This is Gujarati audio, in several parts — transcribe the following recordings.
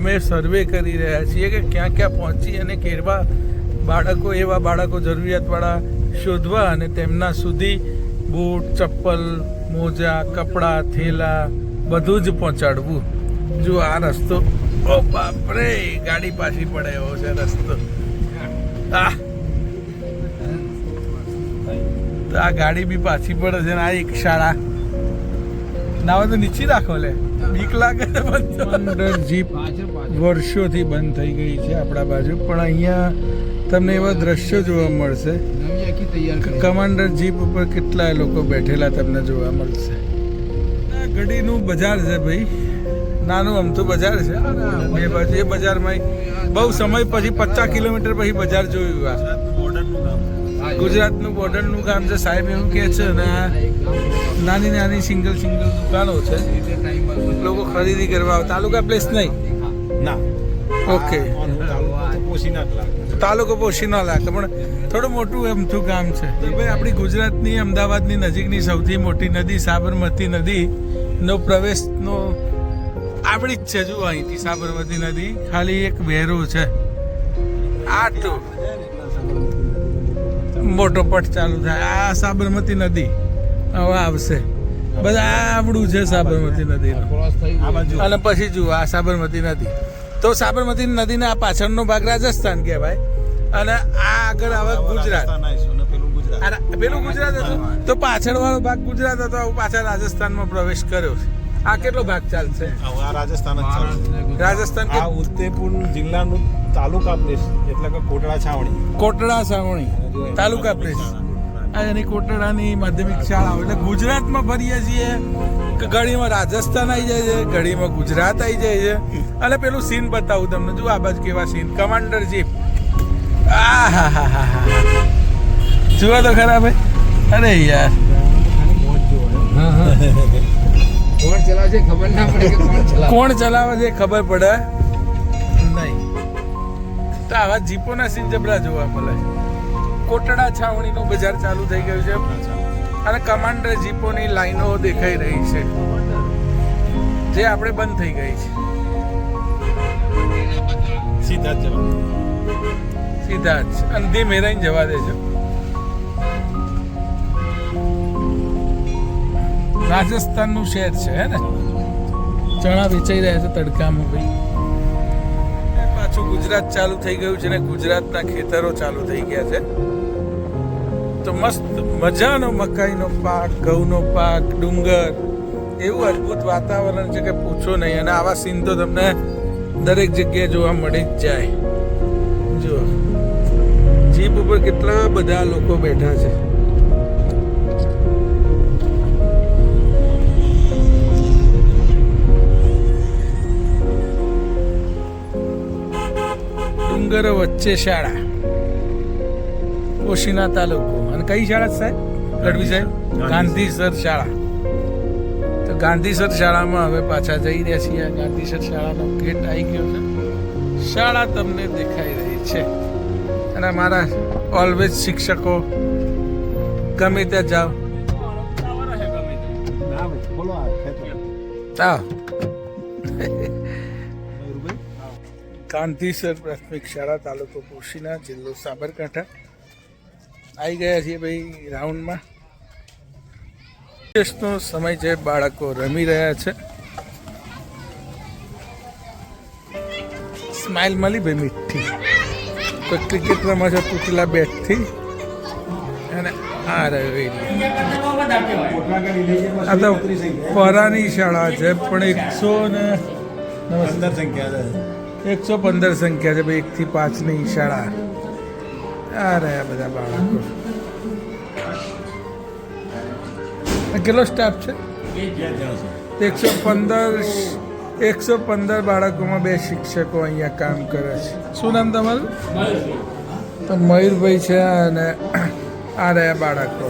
અમે સર્વે કરી રહ્યા છીએ કે ક્યાં ક્યાં પહોંચી અને કેવા બાળકો, એવા બાળકો જરૂરિયાતવાળા શોધવા અને તેમના સુધી બૂટ, ચપ્પલ, મોજા, કપડાં, થેલા બધું જ પહોંચાડવું. જો આ રસ્તો, ઓ બાપરે, ગાડી પાછી પડે એવો છે રસ્તો. આ ગાડી બી પાછી પડે છે ને આ એક શાળા ના હોય તો નીચે રાખો લે, બીક લાગે. કમાન્ડર જીપ વર્ષોથી બંધ થઈ ગઈ છે આપણા બાજુ, પણ અહીંયા તમને એવા દ્રશ્યો જોવા મળશે. કમાન્ડર જીપ ઉપર કેટલા લોકો બેઠેલા તમને જોવા મળશે. આ ગડીનું બજાર છે ભાઈ, નાનું અમથું બજાર છે. બે બાજુ એ બજારમાં બહુ સમય પછી 50 કિલોમીટર પછી બજાર જોયું. આ ગુજરાતનું બોર્ડરનું કામ છે સાહેબ એવું કહે છે. અને આ નાની નાની સિંગલ દુકાનો છે, લોકો ખરીદી કરવા આવે. તાલુકા પ્લેસ નહીં ના, ઓકે, તાલુકો પોશીના લાગે, પણ થોડું મોટું અમથું કામ છે. ભાઈ આપણી ગુજરાતની અમદાવાદની નજીકની સૌથી મોટી નદી સાબરમતી નદી નો પ્રવેશનો આપણી જ છે. જુઓ અહીંથી સાબરમતી નદી ખાલી એક વેરો છે. આટલું મોટો પટ ચાલુ થાય. આ સાબરમતી નદી હવે આવશે. બધા આવડું છે સાબરમતી નદી, અને પછી જુઓ આ સાબરમતી નદી. તો સાબરમતી નદીના આ પાછળનો ભાગ રાજસ્થાન કહેવાય, અને આ આગળ આવે ગુજરાત. પેલું ગુજરાત હતું તો પાછળ વાળો ભાગ ગુજરાત હતો, પાછળ રાજસ્થાનમાં પ્રવેશ કર્યો છે. આ કેટલો ભાગ ચાલશે? રાજસ્થાન જ ચાલશે. રાજસ્થાન આ ઉદયપુર જિલ્લાનું તાલુકા પ્લેસ એટલે કે કોટડા છાવણી તાલુકા પ્લેસ. આ એની કોટડાની માધ્યમિક શાળા. એટલે ગુજરાતમાં ફરીએ છીએ કે ઘડીમાં રાજસ્થાન આવી જાય છે, ઘડીમાં ગુજરાત આવી જાય છે. અને પેલું સીન બતાવું તમને, જો આ બાજુ કેવા સીન. કમાન્ડર જીપ, જુઓ તો ખરા ભાઈ. અરે યાર, કોણ ચલાવે છે ખબર પડે નહીં. તો આવા જીપોના સીન જબરા જોવા મળે. કોટડા છાવણીનું બજાર ચાલુ થઈ ગયું છે, અને કમાન્ડર જીપોની લાઈનો દેખાઈ રહી છે, જે આપણે બંધ થઈ ગઈ છે. સીધા જ અને ધીમે રહીને જવા દેજો. રાજસ્થાનનું શહેર છે હે ને. ચણા વેચાઈ રહ્યા છે તડકામાં ભાઈ. પાછું ગુજરાત ચાલુ થઈ ગયું છે ને ગુજરાતના ખેતરો ચાલુ થઈ ગયા છે. તો મસ્ત મજાનો મકાઈનો પાક, ઘઉંનો પાક, ડુંગર, એવું અદ્ભુત વાતાવરણ છે કે પૂછો નહીં. અને આવા સીન તો તમને દરેક જગ્યાએ જોવા મળી જ જાય. જો જીપ ઉપર કેટલા બધા લોકો બેઠા છે. ડુંગરો વચ્ચે શાળા, પોશીના તાલુકો. અને કઈ શાળા સાહેબ? ગઢવી સાહેબ, ગાંધીસર શાળા. તો ગાંધીસર શાળામાં હવે પાછા જઈ રહ્યા છીએ. ગાંધીસર શાળાનો ગેટ આવી ગયો છે. શાળા તમને દેખાઈ રહી છે. અને મારા ઓલવેઝ શિક્ષકો ગમે ત્યાં જાઓ. ગાંધીસર પ્રાથમિક શાળા, તાલુકો પોશીના, જિલ્લો સાબરકાંઠા. આવી ગયા છીએ ભાઈ રાઉન્ડમાં. નો સમય છે, બાળકો રમી રહ્યા છે. સ્માઇલ મળી ભાઈ મીઠી. કોઈ ક્રિકેટ રમે છે તૂટેલા બેટથી. અને આ રહ્યો એરિયા. આ તો પરાની શાળા છે, પણ 115 સંખ્યા છે ભાઈ. 1 થી 5 ની શાળા. આ રહ્યા બધા બાળકો. કેટલો સ્ટાફ છે? 115 બાળકોમાં 2 શિક્ષકો અહીંયા કામ કરે છે. શું નામ તમારું? તો મયુરભાઈ છે. અને આ રહ્યા બાળકો.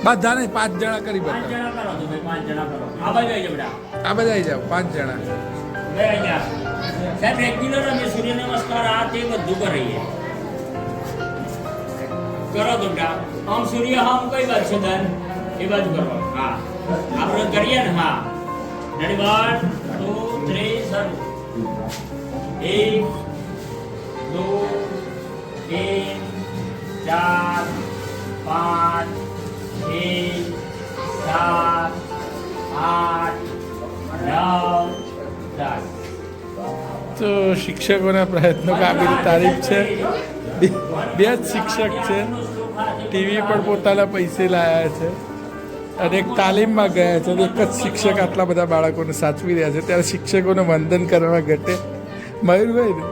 બધા નહીં, 5 જણા કરી બધા. આ બધા આવી જાઓ, 5 જણા. સાહેબ રેગ્યુલર અમે સૂર્ય નમસ્કાર આ તે બધું કરીએ. કરો બેટા. આમ સૂર્ય આમ કઈ બાજુ છે ધન? એ બાજુ કરો. હા આપણે કરીએ ને. હા રેડી 1 2 3 શરૂ 1 2 3 4 5 6 7 8 9 10 તો શિક્ષકોના પ્રયત્નો કાબિલ તારીફ છે. બે જ શિક્ષક છે, ટીવી પણ પોતાના પૈસે લાયા છે અને એક તાલીમમાં ગયા છે. એક જ શિક્ષક આટલા બધા બાળકોને સાચવી રહ્યા છે, ત્યારે શિક્ષકોને વંદન કરવા ઘટે. મયુરભાઈ ને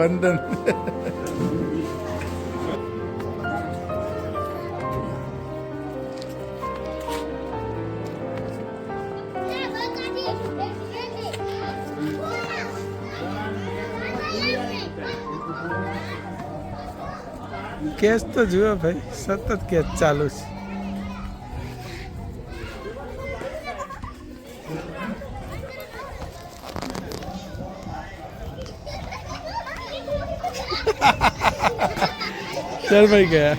વંદન. કેસ તો જુઓ ભાઈ, સતત કેસ ચાલુ છે. ચાલ ભાઈ ગયા.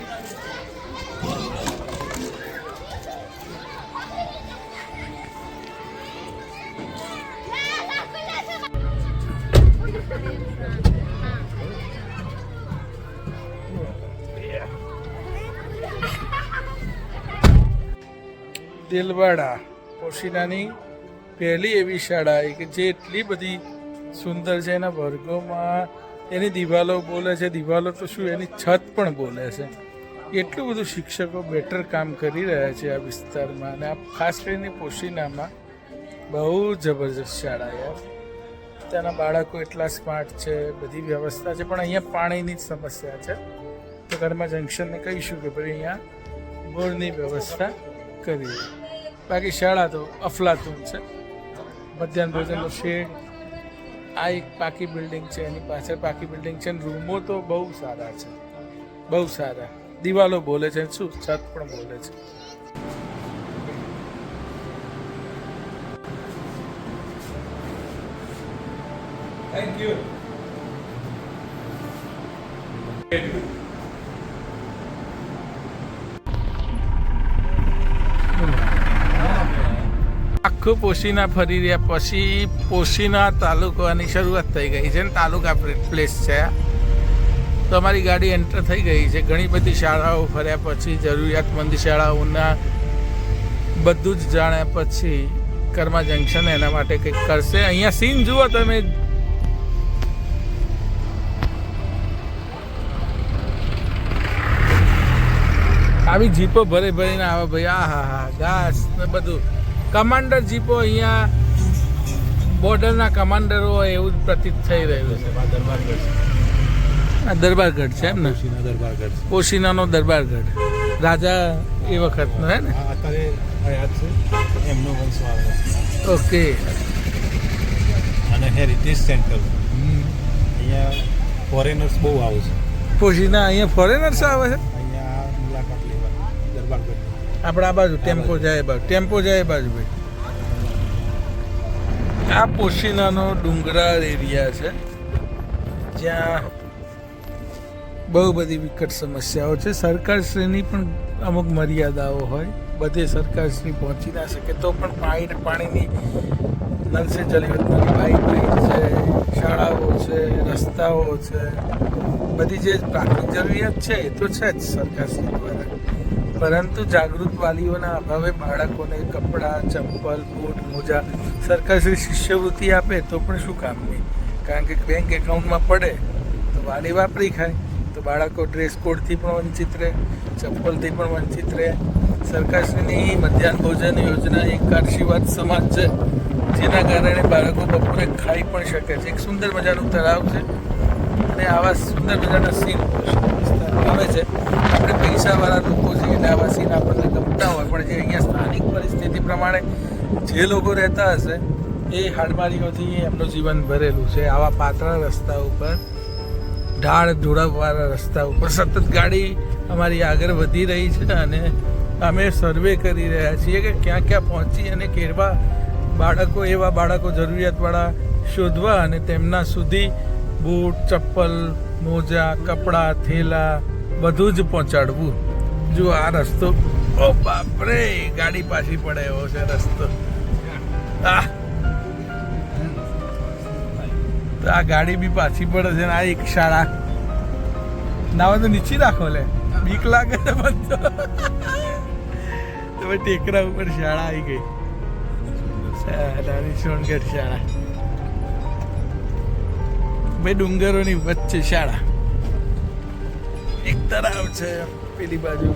દિલવાડા પોશીનાની પહેલી એવી શાળા કે જે એટલી બધી સુંદર છે. એના વર્ગોમાં એની દિવાલો બોલે છે, દિવાલો તો શું એની છત પણ બોલે છે. એટલું બધું શિક્ષકો બેટર કામ કરી રહ્યા છે આ વિસ્તારમાં, અને આ ખાસ કરીને પોશીનામાં બહુ જબરજસ્ત શાળા યાર. ત્યાંના બાળકો એટલા સ્માર્ટ છે, બધી વ્યવસ્થા છે, પણ અહીંયા પાણીની જ સમસ્યા છે. તો ઘરમાં જંકશનને કહીશું કે ભાઈ અહીંયા બોરની વ્યવસ્થા કરી. બાકી શાળા તો અફલાતુન છે. મધ્યાહન ભોજનનો શેડ, આ એક પાકી બિલ્ડિંગ છે, એની પાછળ પાકી બિલ્ડિંગ છે. રૂમો તો બહુ સારા છે, બહુ સારા. દિવાલો બોલે છે, શું છત પણ બોલે છે. Thank you. આખું પોશીના ફરી રહ્યા પછી પોશીના તાલુકાની શરૂઆત થઈ ગઈ છે ને તાલુકા પ્લેસ છે. તો અમારી ગાડી એન્ટર થઈ ગઈ છે. ઘણી બધી શાળાઓ ફર્યા પછી, જરૂરિયાતમંદ શાળાઓના બધું જ જાણ્યા પછી કર્મા જંકશન એના માટે કંઈક કરશે. અહીંયા સીન જુઓ તમે. આવી જીપો ભરી ભરીને આવે ભાઈ. આ હા હા ઘાસ ને બધું. કમાન્ડર જીપો અહીંયા બોર્ડરના કમાન્ડરો હોય એવું જ પ્રતીત થઈ રહ્યું છે. આ દરબારગઢ છે એમ ને? દરબારગઢ પોશીનાનો દરબારગઢ રાજા એ વખતનો હે ને? અત્યારે યાદ છે એમનો વંશ આવે. ઓકે. અને હેરિટેજ સેન્ટર અહીંયા ફોરેનર્સ બહુ આવે છે. પોશીના અહીંયા ફોરેનર્સ આવે છે. અહીંયા મુલાકાત લેવા દરબારગઢ. આપણે આ બાજુ ટેમ્પો જાય બાજુ, ટેમ્પો જાય બાજુ ભાઈ. આ પોશીનાનો ડુંગરાળ એરિયા છે જ્યાં બહુ બધી વિકટ સમસ્યાઓ છે. સરકારશ્રીની પણ અમુક મર્યાદાઓ હોય. બધે સરકારશ્રી પહોંચી ના શકે તો પણ પાણીની નલ સે જલ યોજનાની પાઇપલાઇન છે, શાળાઓ છે, રસ્તાઓ છે, બધી જે પ્રાથમિક જરૂરિયાત છે એ તો છે જ સરકારશ્રી દ્વારા. પરંતુ જાગૃત વાલીઓના અભાવે બાળકોને કપડાં, ચંપલ, બૂટ, મોજા સરકારશ્રી શિષ્યવૃત્તિ આપે તો પણ શું કામની? કારણ કે બેંક એકાઉન્ટમાં પડે તો વાલી વાપરી ખાય. તો બાળકો ડ્રેસ કોડથી પણ વંચિત રહે, ચપ્પલથી પણ વંચિત રહે. સરકારશ્રીની મધ્યાહન ભોજન યોજના એક આશીર્વાદ સમાજ છે, જેના કારણે બાળકો બપોરે ખાઈ પણ શકે છે. એક સુંદર મજાનું તળાવ છે અને આવા સુંદર મજાના સીન આવે છે. આપણે પૈસાવાળા લોકો છીએ એટલે આવા સીન આપણને ગમતા હોય, પણ જે અહીંયા સ્થાનિક પરિસ્થિતિ પ્રમાણે જે લોકો રહેતા હશે એ હાડમારીઓથી એમનું જીવન ભરેલું છે. આવા પાતળા રસ્તા ઉપર, ઢાળ ધોળાવાળા રસ્તા ઉપર સતત ગાડી અમારી આગળ વધી રહી છે અને અમે સર્વે કરી રહ્યા છીએ કે ક્યાં ક્યાં પહોંચી અને કેવા બાળકો, એવા બાળકો જરૂરિયાતવાળા શોધવા અને તેમના સુધી બૂટ, ચપ્પલ, મોજા, કપડાં, થેલા બધું જ પહોંચાડવું. જો આ રસ્તો, ઓ બાપરે, ગાડી પાછી પડે એવો છે રસ્તો. તો આ ગાડી બી પાછી પડે છે ને આ એક શાળા ના હોય તો નીચે રાખો લે બીક લાગે છે બધો તો ભાઈ ટેકરા ઉપર શાળા આવી ગઈ નાની સોનગઢ શાળા ભાઈ ડુંગરોની વચ્ચે શાળા એક તળાવ છે પેલી બાજુ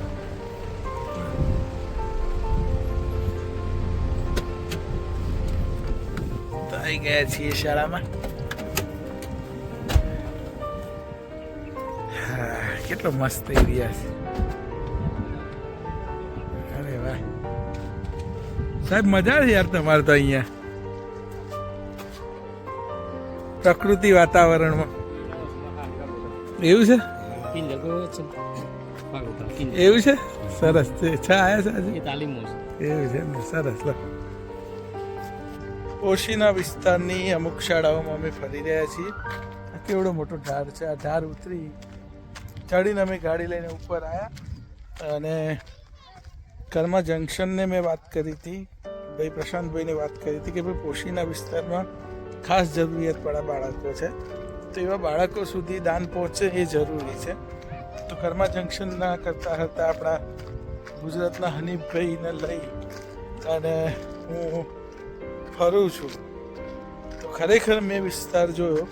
તો આવી ગયા છીએ શાળામાં કેટલો મસ્ત એરિયા છે અરે વાહ સાહેબ મજા છે યાર તમારે તો અહીંયા પ્રકૃતિ વાતાવરણમાં એવું છે એવું છે સરસ છે છા આયા છે આજે એવું છે ને સરસ લો ઓશીના વિસ્તારની અમુક શાળાઓમાં અમે ફરી રહ્યા છીએ આ કેવડો મોટો ઢાર છે આ ઢાર ઉતરી ચડીને અમે ગાડી લઈને ઉપર આવ્યા અને કર્મા જંકશનને મેં વાત કરી હતી ભાઈ પ્રશાંતભાઈને વાત કરી હતી કે ભાઈ પોશીના વિસ્તારમાં ખાસ જરૂરિયાતવાળા બાળકો છે તો એવા બાળકો સુધી દાન પહોંચે એ જરૂરી છે તો કર્મા જંકશનના કરતા હતા આપણા ગુજરાતના હનીફભાઈને લઈ અને હું ફરું છું તો ખરેખર મેં વિસ્તાર જોયો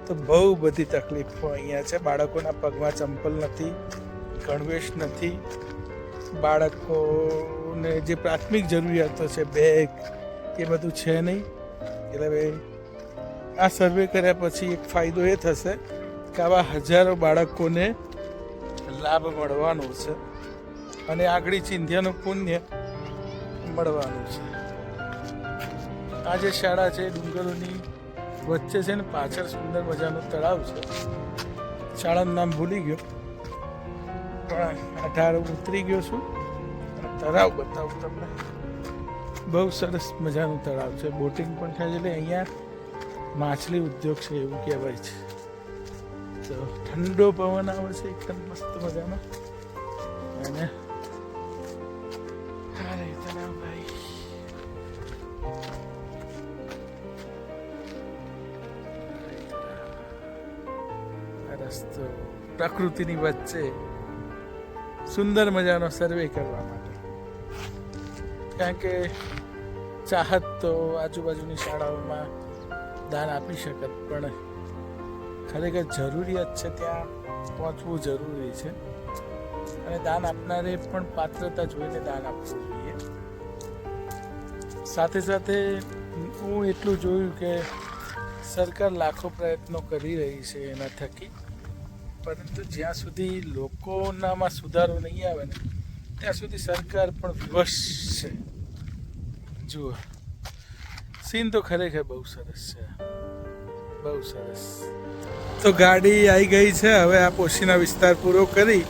તો બહુ બધી તકલીફો અહીંયા છે બાળકોના પગમાં ચંપલ નથી ગણવેશ નથી બાળકોને જે પ્રાથમિક જરૂરિયાતો છે બેગ એ બધું છે નહીં એટલે ભાઈ આ સર્વે કર્યા પછી એક ફાયદો એ થશે કે આવા હજારો બાળકોને લાભ મળવાનો છે અને આગળ ચિંધ્યાનું પુણ્ય મળવાનું છે આ જે શાળા છે ડુંગરોની વચ્ચે છે ને પાછળ સુંદર મજાનું તળાવ છે શાળાનું નામ ભૂલી ગયો પણ 18 ઉતરી ગયો છું તળાવ બતાવું તમને બહુ સરસ મજાનું તળાવ છે બોટિંગ પણ થાય છે એટલે અહીંયા માછલી ઉદ્યોગ છે એવું કહેવાય છે તો ઠંડો પવન આવે છે એકદમ મસ્ત મજાનો અને અરે તળાવ ભાઈ રસ્તો પ્રકૃતિની વચ્ચે સુંદર મજાનો સર્વે કરવા માટે કારણ કે ચાહત તો આજુબાજુની શાળાઓમાં દાન આપી શકત પણ ખરેખર જરૂરિયાત છે ત્યાં પહોંચવું જરૂરી છે અને દાન આપનારે પણ પાત્રતા જોઈને દાન આપવું જોઈએ સાથે સાથે હું એટલું જોયું કે સરકાર લાખો પ્રયત્નો કરી રહી છે એના થકી પરંતુ જ્યાં સુધી લોકોનામાં સુધારો નહીં આવે ને ત્યાં સુધી સરકાર પણ વિવશ છે જુઓ સીન તો ખરેખર બહુ સરસ છે બહુ સરસ તો ગાડી આવી ગઈ છે હવે આ પોશીના વિસ્તાર પૂરો કરી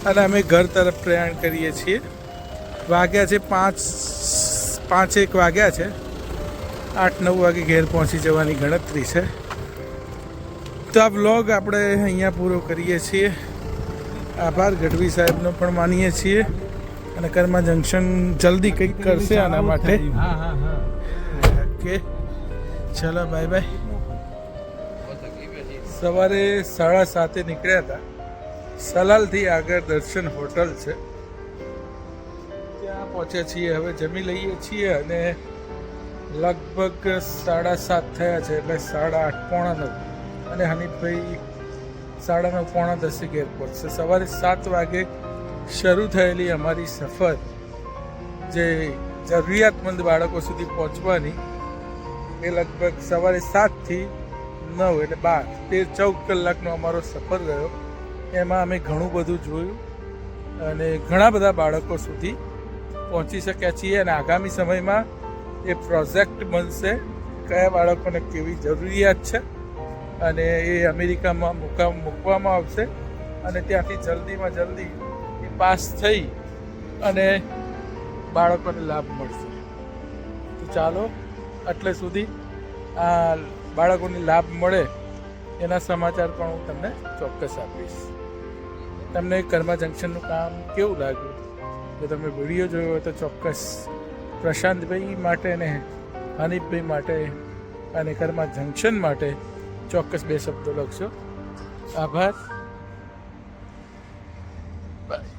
અને અમે ઘર તરફ પ્રયાણ કરીએ છીએ વાગ્યા છે 5:01 વાગ્યા છે 8-9 વાગે ઘેર પહોંચી જવાની ગણતરી છે તો આ વ્લોગ આપણે અહીંયા પૂરો કરીએ છીએ આભાર ગઢવી સાહેબનો પણ માનીએ છીએ અને કર્મા જંકશન જલ્દી કંઈક કરશે આના માટે ઓકે ચલો બાય બાય સવારે 7:30 નીકળ્યા હતા સલાલથી આગળ દર્શન હોટલ છે ત્યાં પહોંચ્યા છીએ હવે જમી લઈએ છીએ અને લગભગ 7:30 થયા છે એટલે 8:30 પોણા 9 અને હનીફભાઈ 9:30 પોણા 10 ઘેર પહોંચશે સવારે 7 વાગે શરૂ થયેલી અમારી સફર જે જરૂરિયાતમંદ બાળકો સુધી પહોંચવાની એ લગભગ સવારે 7 થી 9 એટલે 12-14 કલાકનો અમારો સફર રહ્યો એમાં અમે ઘણું બધું જોયું અને ઘણા બધા બાળકો સુધી પહોંચી શક્યા છીએ અને આગામી સમયમાં એ પ્રોજેક્ટ બનશે કયા બાળકોને કેવી જરૂરિયાત છે અને એ અમેરિકામાં મૂકવામાં આવશે અને ત્યાંથી જલ્દીમાં જલ્દી એ પાસ થઈ અને બાળકોને લાભ મળશે તો ચાલો એટલે સુધી આ બાળકોને લાભ મળે એના સમાચાર પણ હું તમને ચોક્કસ આપીશ તમને કર્મા જંકશનનું કામ કેવું લાગ્યું જો તમે વિડીયો જોયો હોય તો ચોક્કસ પ્રશાંતભાઈ માટે ને હનીફભાઈ માટે અને કર્મા જંકશન માટે ચોક્કસ 2 શબ્દો લખશો. આભાર. બાય.